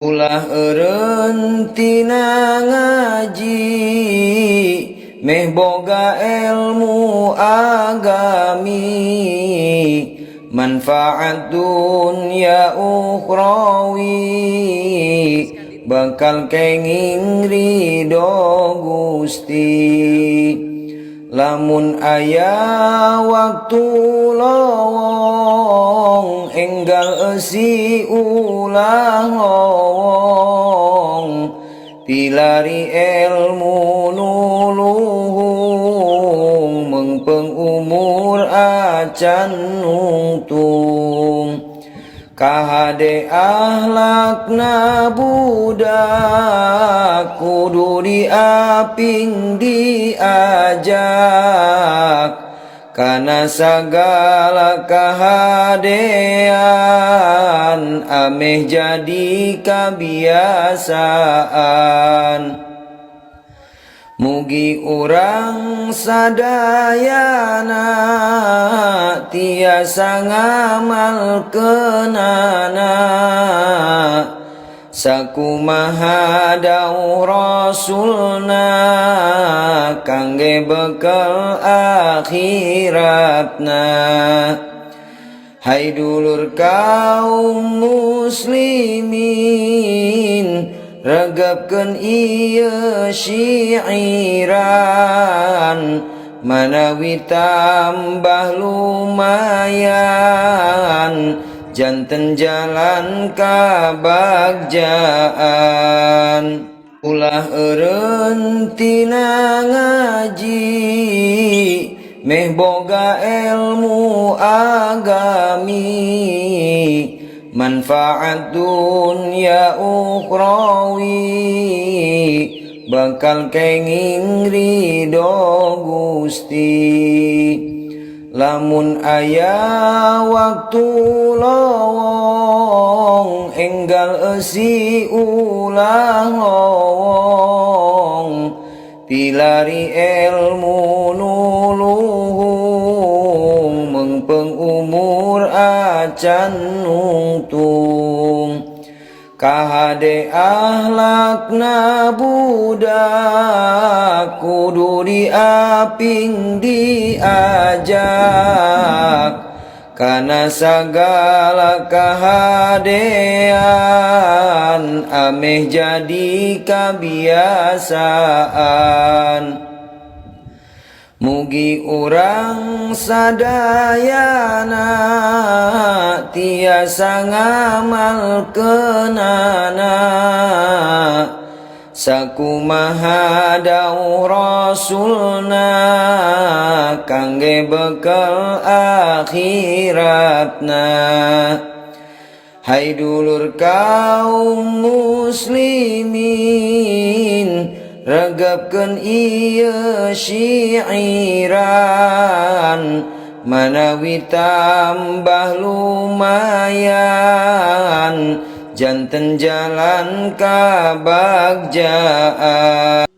Ulah eureun tina ngaji meh boga ilmu agami, manfaat dunya ukhrawi, bakal kenging ridho Gusti. Lamun aya waktu lowong, enggal eusi ulah lowong, tilari ilmu nuluhung, mengpeung umur acan nungtung. Kahade ahlakna budak, kudu diaping diajak, kana sagala kahadean ameh jadi kabiasaan. Mugi urang sadayana tiasa ngamalkeunana, sakumaha dawuh Rasulna kangge bekal akhiratna. Hai dulur kaum muslimin, regepkeun ieu syiiran, manawi tambah lumayan, janten jalan kabagjaan. Ulah eureun tina ngaji meh boga ilmu agami, manfaat dunya ukhrawi, bakal kenging ridho Gusti. Lamun aya waktu lowong, enggal eusi ulah lowong, tilari ilmu nuluhung, mengpeung umur acan nungtung. Kahade ahlakna budak, kudu diaping diajak, kana sagala kahadean ameh jadi kabiasaan. Mugi urang sadayana tiasa ngamalkeunana, sakumaha dawuh Rasulna kangge bekal akhiratna. Hai dulur kaum muslimin, regepkeun ieu syiiran, manawi tambah lumayan, janten jalan kabagjaan.